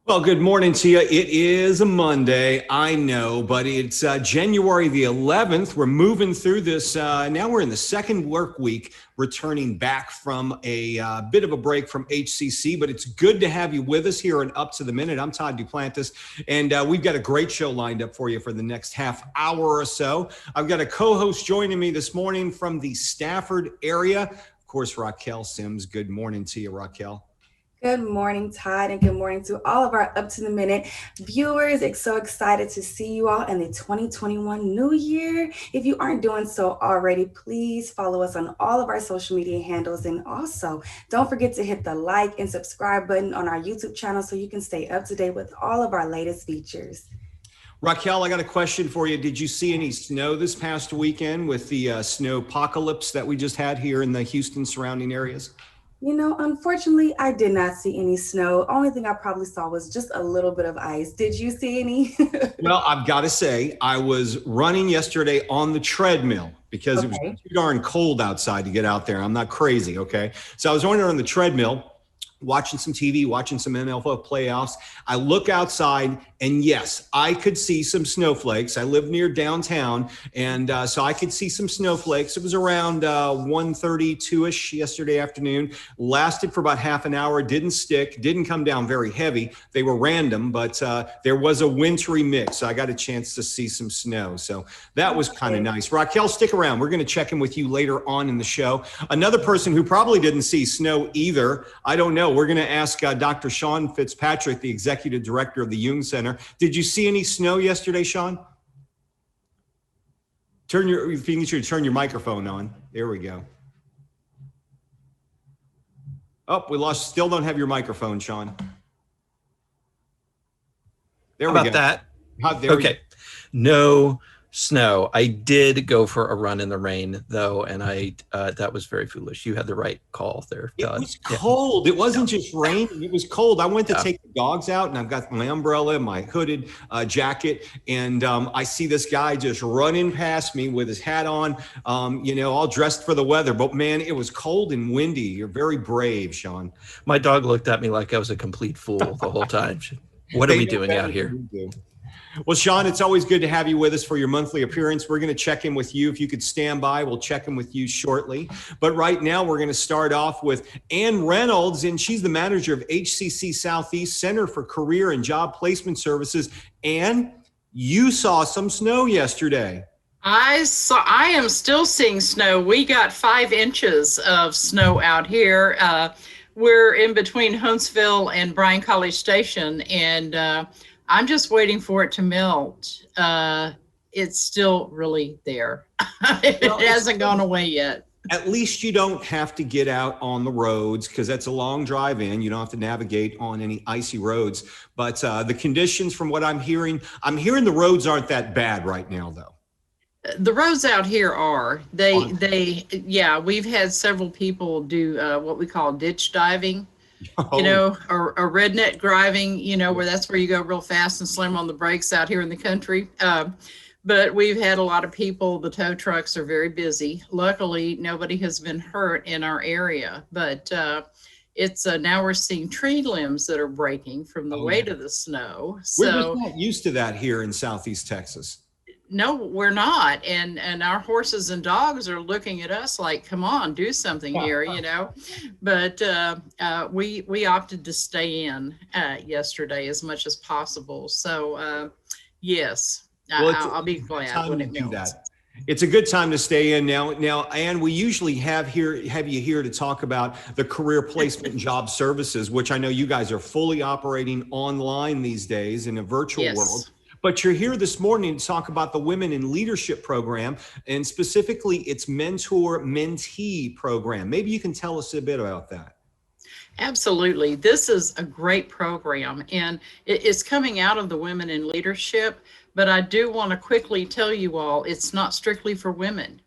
Well, good morning to you. It is a Monday, I know, but it's January the 11th. We're moving through this. Now we're in the second work week, returning back from a bit of a break from HCC, but it's good to have you with us here on Up to the Minute. I'm Todd Duplantis, and we've got a great show lined up for you for the next half hour or so. I've got a co-host joining me this morning from the Stafford area. Of course, Raquel Sims. Good morning to you, Raquel. Good morning, Todd, and good morning to all of our Up to the Minute viewers. It's so excited to see you all in the 2021 new year. If you aren't doing so already, please follow us on all of our social media handles. And also, don't forget to hit the like and subscribe button on our YouTube channel so you can stay up to date with all of our latest features. Raquel, I got a question for you. Did you see any snow this past weekend with the snow apocalypse that we just had here in the Houston surrounding areas? You know, unfortunately, I did not see any snow. Only thing I probably saw was just a little bit of ice. Did you see any? Well, I've got to say, I was running yesterday on the treadmill because it was too darn cold outside to get out there. I'm not crazy, okay? So I was running on the treadmill, watching some TV, watching some NFL playoffs. I look outside, and yes, I could see some snowflakes. I live near downtown, and so I could see some snowflakes. It was around 1:32-ish yesterday afternoon. Lasted for about half an hour, didn't stick, didn't come down very heavy. They were random, but there was a wintry mix. So I got a chance to see some snow. So that was kind of nice. Raquel, stick around. We're going to check in with you later on in the show. Another person who probably didn't see snow either, I don't know. We're going to ask Dr. Sean Fitzpatrick, the executive director of the Jung Center. Did you see any snow yesterday, Sean? Turn your microphone on. There we go. Oh, we lost. Still don't have your microphone, Sean. There we go. How about that? Okay. No snow. I did go for a run in the rain, though, and that was very foolish. You had the right call there, Todd. It was cold. It wasn't just rain. It was cold. I went to take the dogs out, and I've got my umbrella, my hooded jacket, and I see this guy just running past me with his hat on, all dressed for the weather. But, man, it was cold and windy. You're very brave, Sean. My dog looked at me like I was a complete fool the whole time. What are we doing out here? Well, Sean, it's always good to have you with us for your monthly appearance. We're going to check in with you. If you could stand by, we'll check in with you shortly. But right now, we're going to start off with Ann Reynolds, and she's the manager of HCC Southeast Center for Career and Job Placement Services. Ann, you saw some snow yesterday. I am still seeing snow. We got 5 inches of snow out here. We're in between Huntsville and Bryan College Station, and I'm just waiting for it to melt. It's still really there. It hasn't gone away yet. At least you don't have to get out on the roads because that's a long drive in. You don't have to navigate on any icy roads. But the conditions, from what I'm hearing the roads aren't that bad right now, though. The roads out here are. We've had several people do what we call ditch diving. Or redneck driving, where that's where you go real fast and slam on the brakes out here in the country. But we've had a lot of people, the tow trucks are very busy. Luckily, nobody has been hurt in our area, but it's now we're seeing tree limbs that are breaking from the weight of the snow. We're just not used to that here in Southeast Texas. No, we're not. And our horses and dogs are looking at us like, come on, do something here, But we opted to stay in yesterday as much as possible. So, yes, I'll be glad when it melts. It's a good time to stay in now. Ann, we usually have you here to talk about the career placement and job services, which I know you guys are fully operating online these days in a virtual world. But you're here this morning to talk about the Women in Leadership program, and specifically its Mentor-Mentee program. Maybe you can tell us a bit about that. Absolutely. This is a great program, and it's coming out of the Women in Leadership. But I do want to quickly tell you all, it's not strictly for women.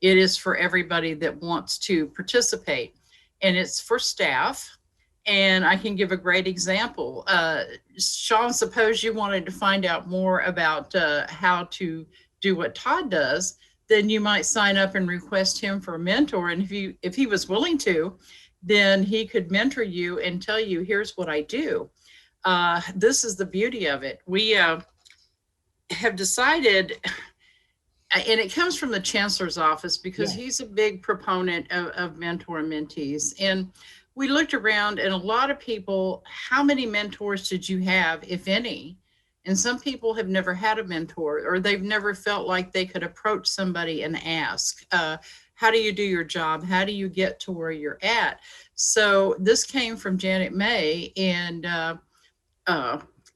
It is for everybody that wants to participate. And it's for staff, And I can give a great example. Sean, suppose you wanted to find out more about how to do what Todd does, then you might sign up and request him for a mentor. And if he was willing to, then he could mentor you and tell you, here's what I do. This is the beauty of it. We have decided, and it comes from the chancellor's office, because he's a big proponent of mentor and mentees. And we looked around, and a lot of people, how many mentors did you have, if any? And some people have never had a mentor, or they've never felt like they could approach somebody and ask, how do you do your job? How do you get to where you're at? So this came from Janet May, and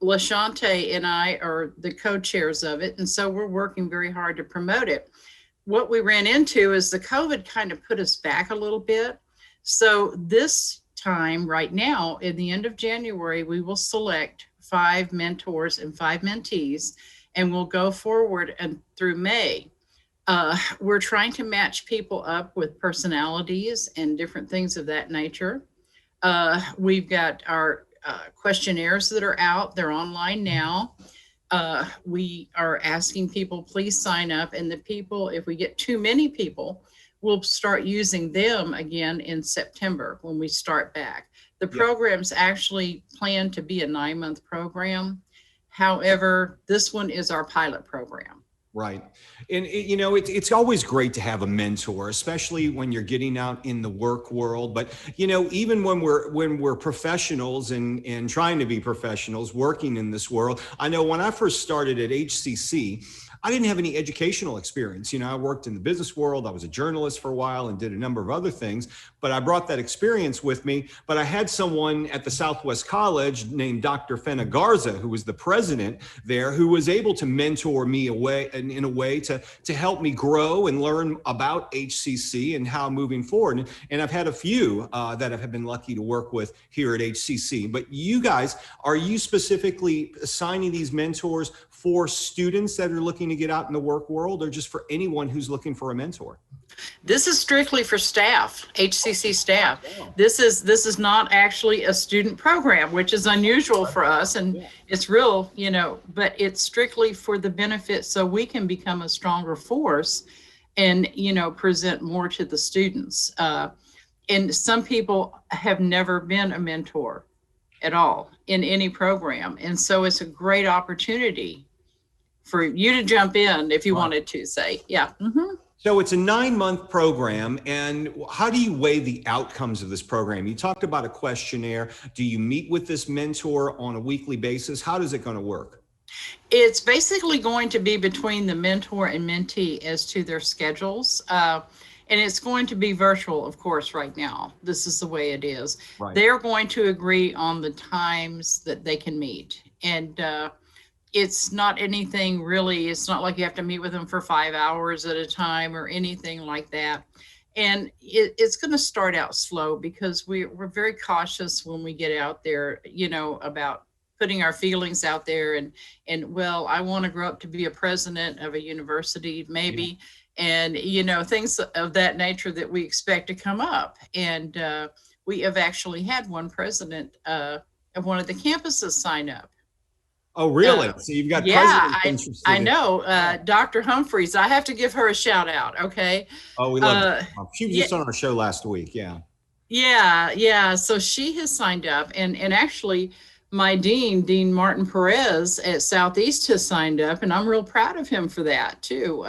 LaShante and I are the co-chairs of it. And so we're working very hard to promote it. What we ran into is the COVID kind of put us back a little bit. So this time right now, in the end of January, we will select 5 mentors and 5 mentees, and we'll go forward and through May. We're trying to match people up with personalities and different things of that nature. We've got our questionnaires that are out. They're online now. We are asking people, please sign up. And the people, if we get too many people, we'll start using them again in September when we start back. The program's actually planned to be a 9-month program. However, this one is our pilot program. Right. And it's always great to have a mentor, especially when you're getting out in the work world. But, even when we're professionals and trying to be professionals working in this world, I know when I first started at HCC, I didn't have any educational experience. I worked in the business world. I was a journalist for a while and did a number of other things, but I brought that experience with me. But I had someone at the Southwest College named Dr. Fenna Garza, who was the president there, who was able to mentor me in a way to help me grow and learn about HCC and how moving forward. And I've had a few that I've been lucky to work with here at HCC. But you guys, are you specifically assigning these mentors for students that are looking to get out in the work world, or just for anyone who's looking for a mentor? This is strictly for staff, HCC staff. This is not actually a student program, which is unusual for us, and it's real, but it's strictly for the benefit so we can become a stronger force and, present more to the students. And some people have never been a mentor at all in any program. And so it's a great opportunity for you to jump in if you wanted to say, So it's a 9-month program. And how do you weigh the outcomes of this program? You talked about a questionnaire. Do you meet with this mentor on a weekly basis? How is it going to work? It's basically going to be between the mentor and mentee as to their schedules. And it's going to be virtual, of course, right now. This is the way it is. Right. They're going to agree on the times that they can meet. And it's not anything really, it's not like you have to meet with them for 5 hours at a time or anything like that. And it's going to start out slow because we're very cautious when we get out there, about putting our feelings out there and well, I want to grow up to be a president of a university, maybe. And, things of that nature that we expect to come up. And we have actually had one president of one of the campuses sign up. Oh, really? So you've got presidents interested. I know. Dr. Humphreys, I have to give her a shout out. Okay. Oh, we love her. She was just on our show last week. Yeah. Yeah. So she has signed up, and actually my Dean Martin Perez at Southeast has signed up, and I'm real proud of him for that too.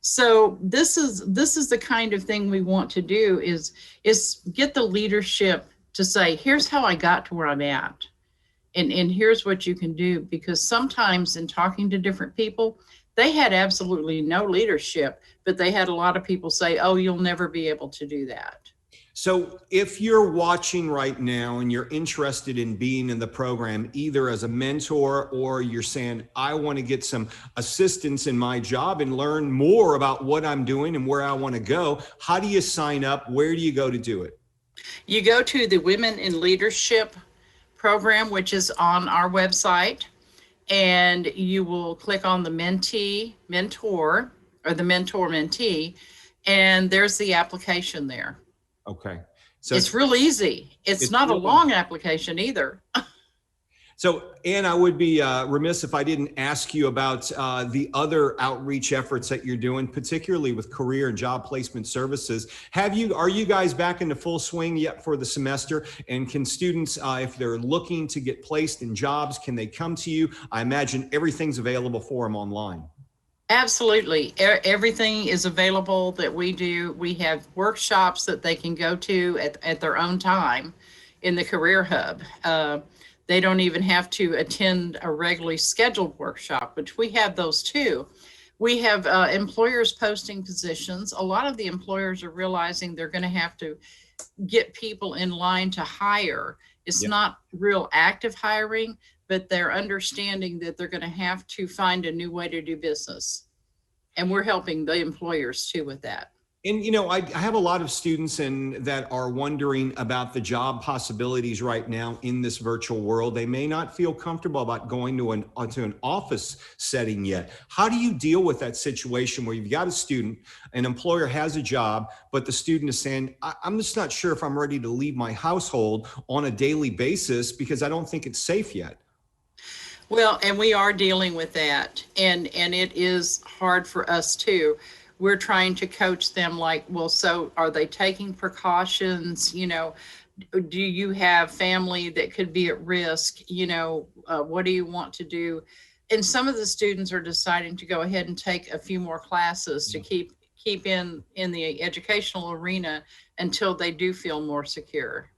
So this is the kind of thing we want to do is get the leadership to say, here's how I got to where I'm at. And here's what you can do, because sometimes in talking to different people, they had absolutely no leadership, but they had a lot of people say, oh, you'll never be able to do that. So if you're watching right now and you're interested in being in the program, either as a mentor or you're saying, I want to get some assistance in my job and learn more about what I'm doing and where I want to go, how do you sign up? Where do you go to do it? You go to the Women in Leadership program, which is on our website, and you will click on the mentor, or the mentor mentee, and there's the application there. Okay. So it's real easy. It's not a long application either. So, Ann, I would be remiss if I didn't ask you about the other outreach efforts that you're doing, particularly with career and job placement services. Are you guys back into full swing yet for the semester? And can students, if they're looking to get placed in jobs, can they come to you? I imagine everything's available for them online. Absolutely. Everything is available that we do. We have workshops that they can go to at their own time in the Career Hub. They don't even have to attend a regularly scheduled workshop, which we have those too. We have employers posting positions. A lot of the employers are realizing they're going to have to get people in line to hire. It's not real active hiring, but they're understanding that they're going to have to find a new way to do business. And we're helping the employers too with that. And, you know, I have a lot of students that are wondering about the job possibilities right now in this virtual world. They may not feel comfortable about going to an office setting yet. How do you deal with that situation where you've got a student, an employer has a job, but the student is saying, I'm just not sure if I'm ready to leave my household on a daily basis because I don't think it's safe yet? Well, and we are dealing with that. And it is hard for us too. We're trying to coach them like, well, so are they taking precautions? You know, do you have family that could be at risk? You know, what do you want to do? And some of the students are deciding to go ahead and take a few more classes to keep in the educational arena until they do feel more secure.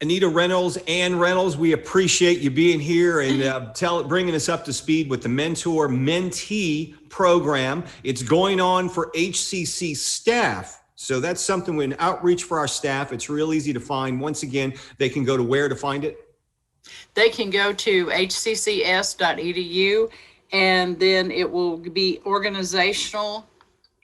Anita Reynolds, Ann Reynolds, we appreciate you being here and bringing us up to speed with the Mentee program. It's going on for HCC staff. So that's something with an outreach for our staff. It's real easy to find. Once again, they can go to where to find it? They can go to hccs.edu, and then it will be organizational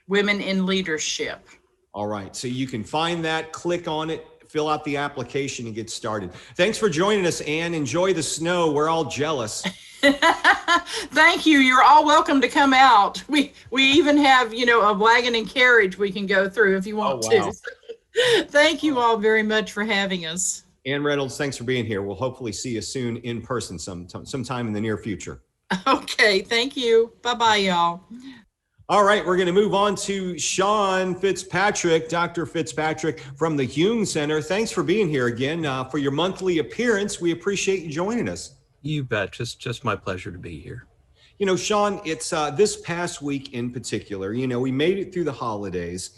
women in leadership. All right. So you can find that, click on it, fill out the application and get started. Thanks for joining us, Ann. Enjoy the snow. We're all jealous. Thank you. You're all welcome to come out. We even have, you know, a wagon and carriage we can go through if you want to. Thank you all very much for having us. Ann Reynolds, thanks for being here. We'll hopefully see you soon in person sometime in the near future. Okay. Thank you. Bye-bye, y'all. All right, we're going to move on to Sean Fitzpatrick, Dr. Fitzpatrick from the Jung Center. Thanks for being here again for your monthly appearance. We appreciate you joining us. You bet. Just my pleasure to be here. You know, Sean, it's this past week in particular, you know, we made it through the holidays.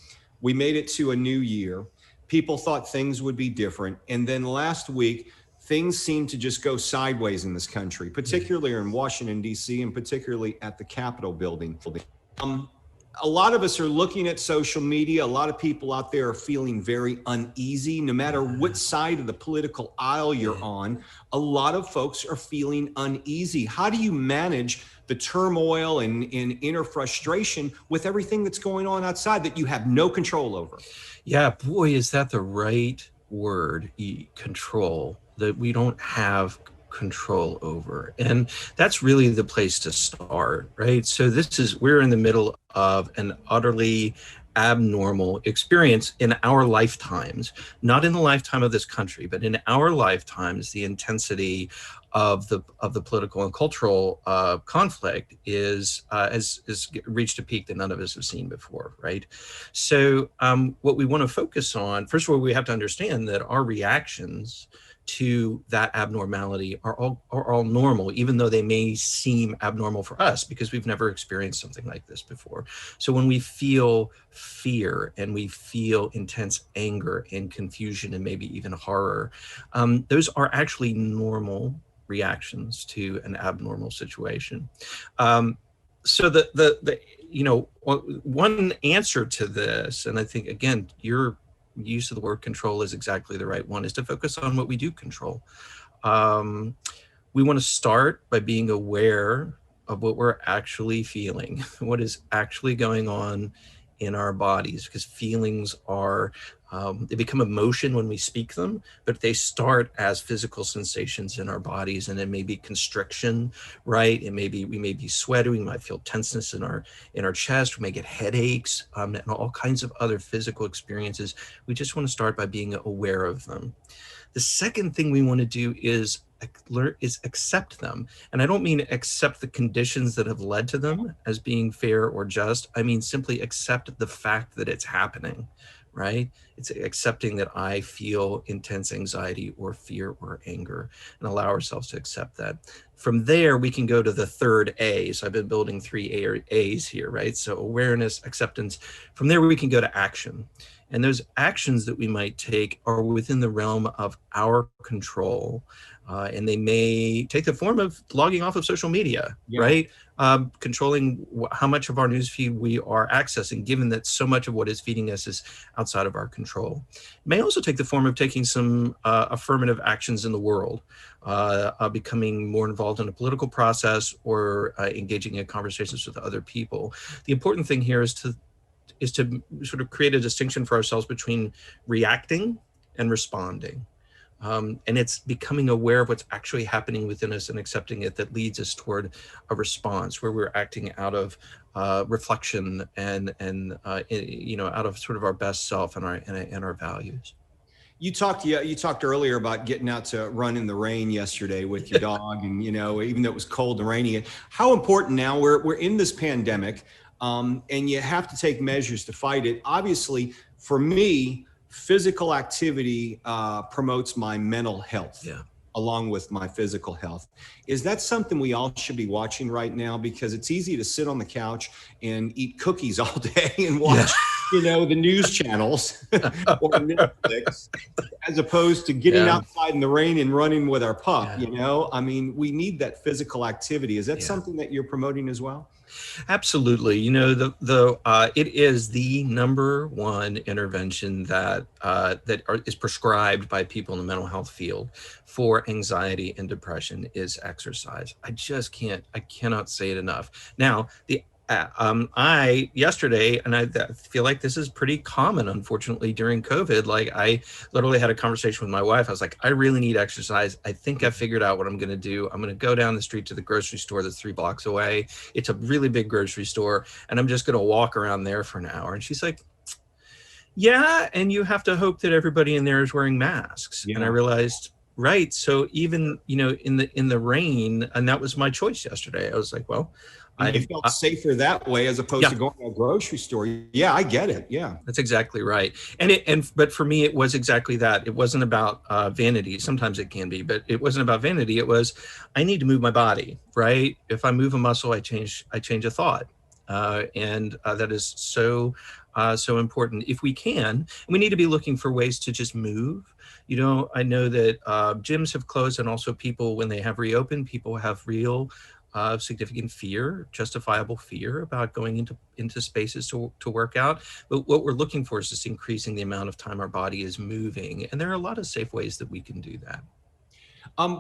We made it to a new year. People thought things would be different. And then last week, things seemed to just go sideways in this country, particularly in Washington, D.C., and particularly at the Capitol building. A lot of us are looking at social media. A lot of people out there are feeling very uneasy, no matter what side of the political aisle you're on. A lot of folks are feeling uneasy. How do you manage the turmoil and inner frustration with everything that's going on outside that you have no control over? Yeah, boy, is that the right word, control, that we don't have control over. And that's really the place to start, right? So we're in the middle of an utterly abnormal experience in our lifetimes, not in the lifetime of this country, but in our lifetimes. The intensity of the political and cultural conflict has reached a peak that none of us have seen before, right? So what we want to focus on, first of all, we have to understand that our reactions to that abnormality are all normal, even though they may seem abnormal for us because we've never experienced something like this before. So when we feel fear and we feel intense anger and confusion and maybe even horror, those are actually normal reactions to an abnormal situation. So the one answer to this, and I think again, your use of the word control is exactly the right one, is to focus on what we do control. We want to start by being aware of what we're actually feeling, what is actually going on in our bodies, because feelings are They become emotion when we speak them, but they start as physical sensations in our bodies, and it may be constriction, right? We may be sweating, we might feel tenseness in our chest, we may get headaches, and all kinds of other physical experiences. We just want to start by being aware of them. The second thing we want to do is accept them. And I don't mean accept the conditions that have led to them as being fair or just. I mean simply accept the fact that it's happening, right? It's accepting that I feel intense anxiety or fear or anger, and allow ourselves to accept that. From there, we can go to the third A. So I've been building 3 A's here, right? So awareness, acceptance. From there, we can go to action. And those actions that we might take are within the realm of our control. And they may take the form of logging off of social media, right? Controlling how much of our newsfeed we are accessing, given that so much of what is feeding us is outside of our control. It may also take the form of taking some affirmative actions in the world, becoming more involved in a political process, or engaging in conversations with other people. The important thing here is to sort of create a distinction for ourselves between reacting and responding. And it's becoming aware of what's actually happening within us and accepting it that leads us toward a response where we're acting out of reflection and out of sort of our best self and our values. You talked earlier about getting out to run in the rain yesterday with your dog, and even though it was cold and rainy. How important now we're in this pandemic, and you have to take measures to fight it. Obviously, for me, physical activity promotes my mental health, along with my physical health. Is that something we all should be watching right now? Because it's easy to sit on the couch and eat cookies all day and watch, the news channels or Netflix, as opposed to getting outside in the rain and running with our pup. I mean, we need that physical activity. Is that something that you're promoting as well? Absolutely. It is the number one intervention that is prescribed by people in the mental health field for anxiety and depression is exercise. I cannot say it enough. Now, yesterday, and I feel like this is pretty common, unfortunately, during COVID, like I literally had a conversation with my wife. I was like, I really need exercise. I think I figured out what I'm going to do. I'm going to go down the street to the grocery store that's 3 blocks away. It's a really big grocery store, and I'm just going to walk around there for an hour. And she's like, yeah, and you have to hope that everybody in there is wearing masks. And I realized, right. So even, in the rain, and that was my choice yesterday. I was like, well, I felt safer that way as opposed to going to a grocery store. Yeah, I get it. Yeah, that's exactly right. But for me, it was exactly that. It wasn't about vanity. Sometimes it can be, but it wasn't about vanity. It was, I need to move my body, right? If I move a muscle, I change a thought. And that is so important. If we can, we need to be looking for ways to just move. I know that gyms have closed, and also people, when they have reopened, people have real significant fear, justifiable fear about going into spaces to work out. But what we're looking for is just increasing the amount of time our body is moving. And there are a lot of safe ways that we can do that.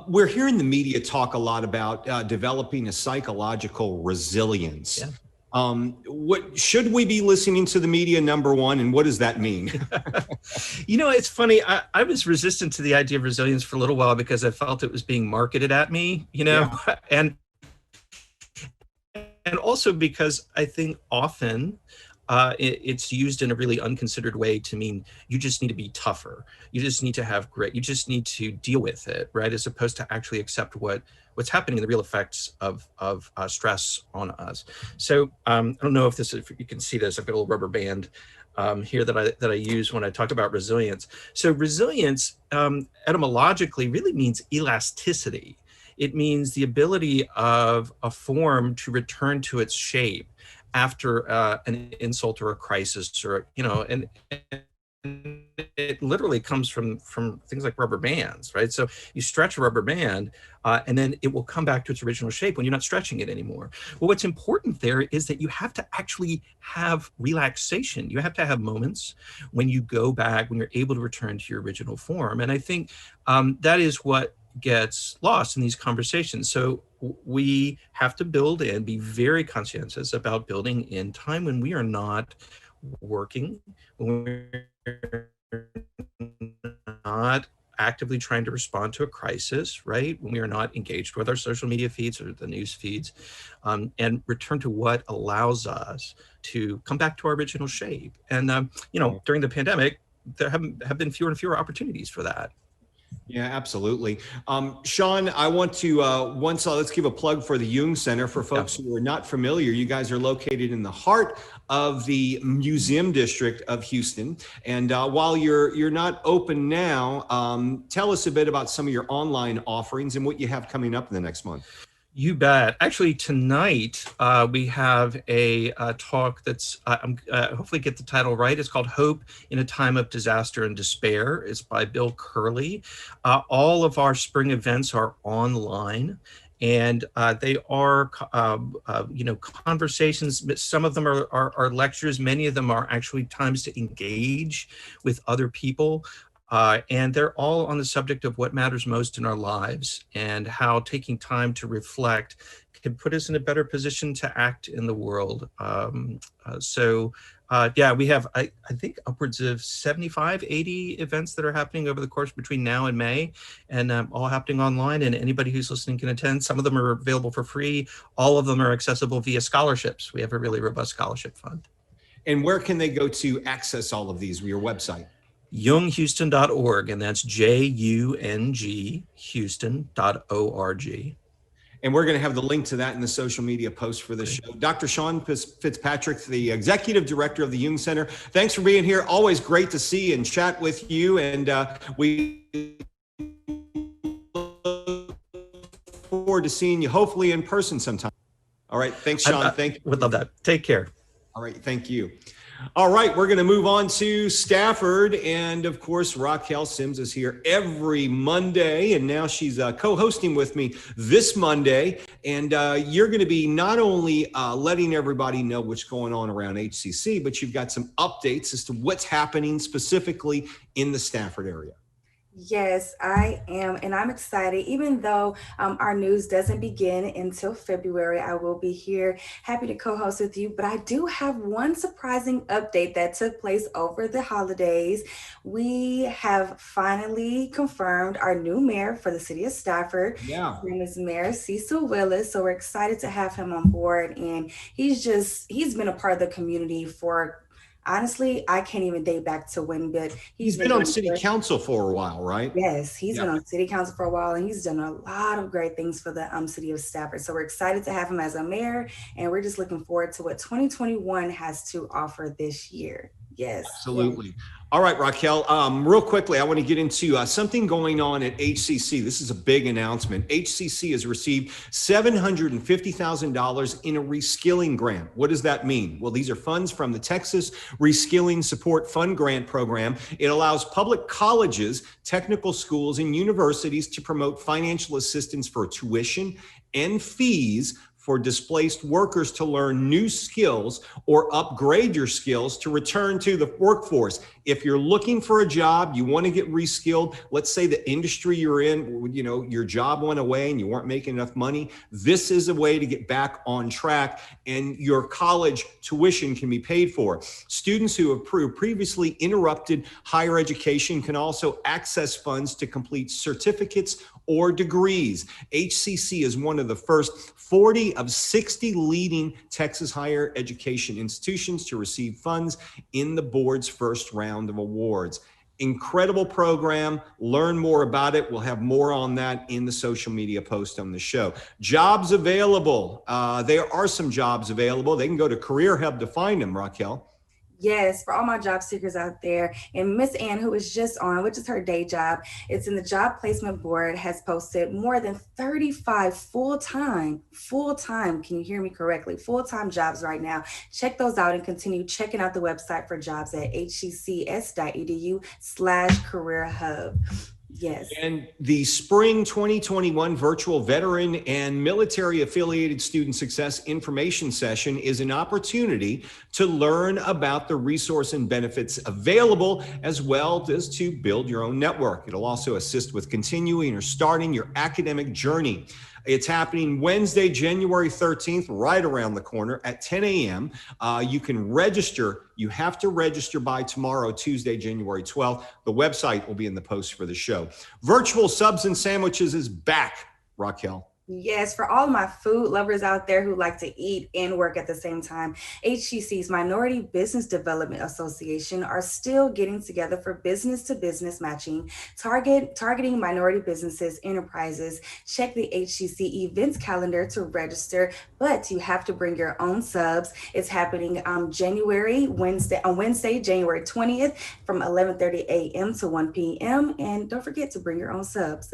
We're hearing the media talk a lot about developing a psychological resilience. What should we be listening to the media, number one, and what does that mean? It's funny. I was resistant to the idea of resilience for a little while because I felt it was being marketed at me, and also because I think often it's used in a really unconsidered way to mean you just need to be tougher. You just need to have grit. You just need to deal with it, right? As opposed to actually accept what's happening, the real effects of stress on us. So I don't know if you can see this. I've got a little rubber band here that I use when I talk about resilience. So resilience etymologically really means elasticity. It means the ability of a form to return to its shape after an insult or a crisis, or and it literally comes from things like rubber bands, right? So you stretch a rubber band and then it will come back to its original shape when you're not stretching it anymore. Well, what's important there is that you have to actually have relaxation. You have to have moments when you go back, when you're able to return to your original form. And I think that is what gets lost in these conversations. So we have to be very conscientious about building in time when we are not working, when we're not actively trying to respond to a crisis, right? When we are not engaged with our social media feeds or the news feeds, and return to what allows us to come back to our original shape. And, during the pandemic, there have been fewer and fewer opportunities for that. Yeah, absolutely. Sean, I want to let's give a plug for the Jung Center for folks who are not familiar. You guys are located in the heart of the Museum District of Houston, and while you're not open now, tell us a bit about some of your online offerings and what you have coming up in the next month. You bet. Actually, tonight we have a talk that's hopefully get the title right. It's called "Hope in a Time of Disaster and Despair." It's by Bill Curley. All of our spring events are online, and they are conversations. Some of them are lectures. Many of them are actually times to engage with other people. And they're all on the subject of what matters most in our lives and how taking time to reflect can put us in a better position to act in the world. We have, I think, upwards of 75, 80 events that are happening over the course between now and May, and all happening online, and anybody who's listening can attend. Some of them are available for free. All of them are accessible via scholarships. We have a really robust scholarship fund. And where can they go to access all of these? Your website? junghouston.org, and that's JUNG Houston.org. And we're going to have the link to that in the social media post for this show. Dr. Sean Fitzpatrick, the Executive Director of the Jung Center, thanks for being here. Always great to see and chat with you. And we look forward to seeing you, hopefully in person sometime. All right. Thanks, Sean. Thank you. Would love that. Take care. All right. Thank you. All right, we're going to move on to Stafford. And of course, Raquel Sims is here every Monday. And now she's co-hosting with me this Monday. And you're going to be not only letting everybody know what's going on around HCC, but you've got some updates as to what's happening specifically in the Stafford area. Yes, I am. And I'm excited. Even though our news doesn't begin until February, I will be here, happy to co-host with you. But I do have one surprising update that took place over the holidays. We have finally confirmed our new mayor for the city of Stafford. Yeah. His name is Mayor Cecil Willis. So we're excited to have him on board. And he's been a part of the community for, honestly, I can't even date back to when, but he's been on city council for a while, right? Yes, he's been on city council for a while, and he's done a lot of great things for the city of Stafford. So we're excited to have him as a mayor, and we're just looking forward to what 2021 has to offer this year. Yes. Absolutely. All right, Raquel, real quickly, I want to get into something going on at HCC. This is a big announcement. HCC has received $750,000 in a reskilling grant. What does that mean? Well, these are funds from the Texas Reskilling Support Fund Grant Program. It allows public colleges, technical schools, and universities to promote financial assistance for tuition and fees for displaced workers to learn new skills or upgrade your skills to return to the workforce. If you're looking for a job, you want to get reskilled, let's say the industry you're in, your job went away and you weren't making enough money, this is a way to get back on track and your college tuition can be paid for. Students who have previously interrupted higher education can also access funds to complete certificates or degrees. HCC is one of the first 40 of 60 leading Texas higher education institutions to receive funds in the board's first round of awards. Incredible program. Learn more about it. We'll have more on that in the social media post on the show. Jobs available. There are some jobs available. They can go to Career Hub to find them, Raquel. Yes, for all my job seekers out there. And Miss Ann, who was just on, which is her day job, it's in the Job Placement Board, has posted more than 35 full-time, can you hear me correctly? Full-time jobs right now. Check those out and continue checking out the website for jobs at hccs.edu/career hub. Yes. And the spring 2021 virtual veteran and military affiliated student success information session is an opportunity to learn about the resource and benefits available, as well as to build your own network. It'll also assist with continuing or starting your academic journey. It's happening Wednesday, January 13th, right around the corner at 10 a.m. You can register. You have to register by tomorrow, Tuesday, January 12th. The website will be in the post for the show. Virtual Subs and Sandwiches is back, Raquel. Yes, for all my food lovers out there who like to eat and work at the same time, HCC's Minority Business Development Association are still getting together for business-to-business matching, targeting minority businesses, enterprises. Check the HCC events calendar to register, but you have to bring your own subs. It's happening Wednesday, January 20th from 11:30 a.m. to 1 p.m. And don't forget to bring your own subs.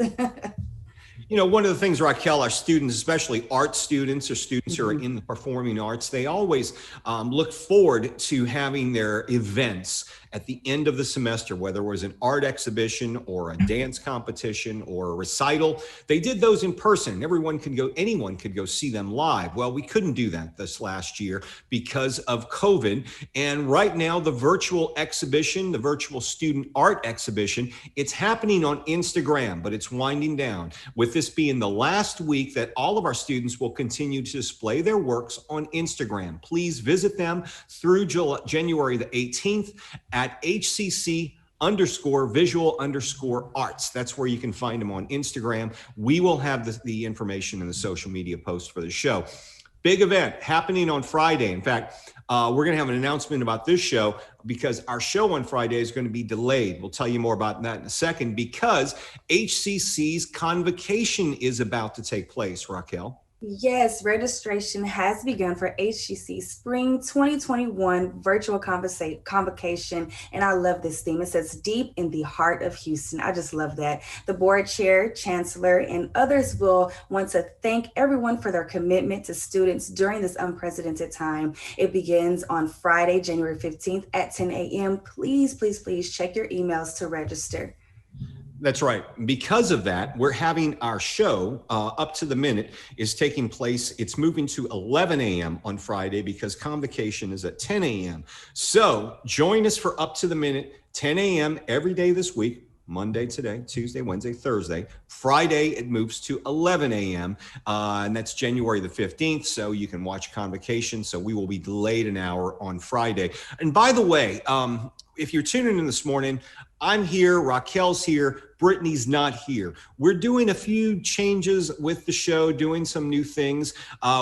You know, one of the things, Raquel, our students, especially art students or students who are in the performing arts, they always look forward to having their events at the end of the semester, whether it was an art exhibition or a dance competition or a recital. They did those in person. Anyone could go see them live. Well, we couldn't do that this last year because of COVID. And right now, the virtual exhibition, the virtual student art exhibition, it's happening on Instagram, but it's winding down. With this being the last week that all of our students will continue to display their works on Instagram. Please visit them through January the 18th at HCC_visual_arts. That's where you can find them on Instagram. We will have the information in the social media post for the show. Big event happening on Friday. In fact, we're going to have an announcement about this show because our show on Friday is going to be delayed. We'll tell you more about that in a second because HCC's Convocation is about to take place, Raquel. Yes, registration has begun for HCC Spring 2021 Virtual Convocation, and I love this theme. It says deep in the heart of Houston. I just love that. The board chair, chancellor, and others will want to thank everyone for their commitment to students during this unprecedented time. It begins on Friday, January 15th at 10 a.m. Please, please, please check your emails to register. That's right. Because of that, we're having our show Up to the Minute is taking place. It's moving to 11 a.m. on Friday because Convocation is at 10 a.m. So join us for Up to the Minute, 10 a.m. every day this week. Monday today, Tuesday, Wednesday, Thursday. Friday, it moves to 11 a.m. And that's January the 15th. So you can watch Convocation. So we will be delayed an hour on Friday. And by the way, if you're tuning in this morning, I'm here, Raquel's here, Brittany's not here. We're doing a few changes with the show, doing some new things.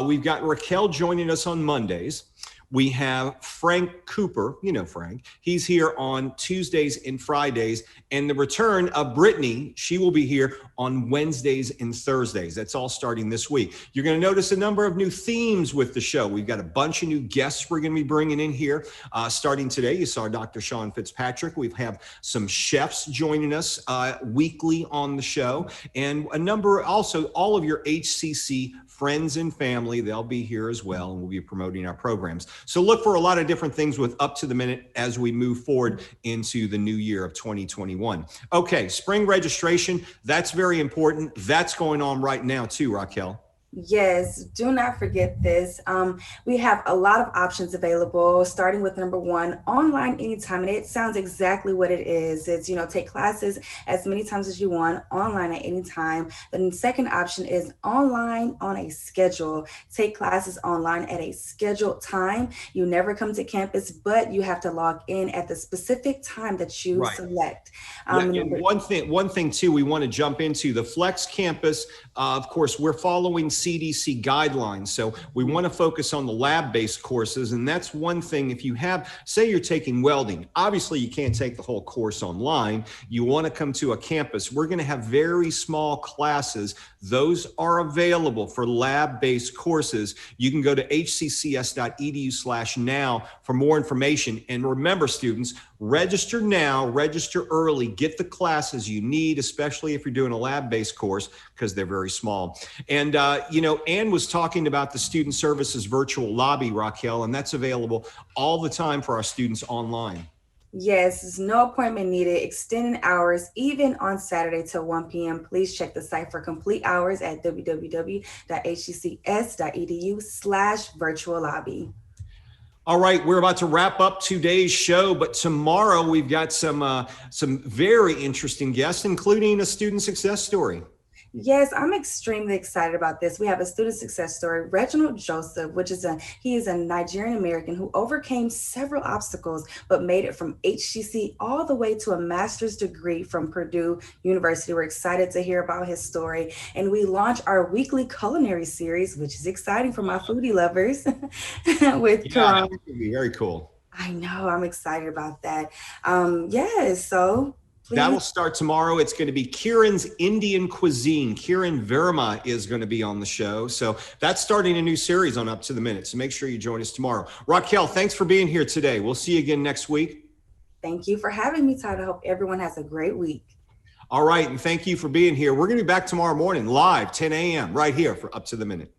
We've got Raquel joining us on Mondays. We have Frank Cooper, you know Frank, he's here on Tuesdays and Fridays, and the return of Brittany, she will be here on Wednesdays and Thursdays. That's all starting this week. You're going to notice a number of new themes with the show. We've got a bunch of new guests we're going to be bringing in here. Starting today, you saw Dr. Sean Fitzpatrick. We have some chefs joining us weekly on the show, and a number, also all of your HCC friends and family, they'll be here as well, and we'll be promoting our programs. So look for a lot of different things with Up to the Minute as we move forward into the new year of 2021. Okay, spring registration, that's very important. That's going on right now too, Raquel. Yes, do not forget this. We have a lot of options available, starting with number one, online anytime. And it sounds exactly what it is. It's, take classes as many times as you want, online at any time. The second option is online on a schedule. Take classes online at a scheduled time. You never come to campus, but you have to log in at the specific time that you select. And one thing too, we want to jump into the Flex Campus. Of course, we're following CDC guidelines. So we want to focus on the lab-based courses. And that's one thing. If you say you're taking welding, obviously you can't take the whole course online. You want to come to a campus. We're going to have very small classes. Those are available for lab-based courses. You can go to hccs.edu/now for more information. And remember, students, register now, register early, get the classes you need, especially if you're doing a lab-based course, because they're very small. And, Ann was talking about the Student Services Virtual Lobby, Raquel, and that's available all the time for our students online. Yes, there's no appointment needed, extending hours, even on Saturday till 1 p.m. Please check the site for complete hours at www.hccs.edu/virtual lobby. All right, we're about to wrap up today's show, but tomorrow we've got some very interesting guests, including a student success story. Yes, I'm extremely excited about this. We have a student success story, Reginald Joseph, he is a Nigerian American who overcame several obstacles, but made it from HCC all the way to a master's degree from Purdue University. We're excited to hear about his story. And we launch our weekly culinary series, which is exciting for my foodie lovers with Yeah, that's gonna be very cool. I know, I'm excited about that. Yes, so That'll please. start tomorrow. It's going to be Kieran's Indian Cuisine. Kieran Verma is going to be on the show. So that's starting a new series on Up to the Minute. So make sure you join us tomorrow. Raquel, thanks for being here today. We'll see you again next week. Thank you for having me, Todd. I hope everyone has a great week. All right. And thank you for being here. We're going to be back tomorrow morning live, 10 a.m. right here for Up to the Minute.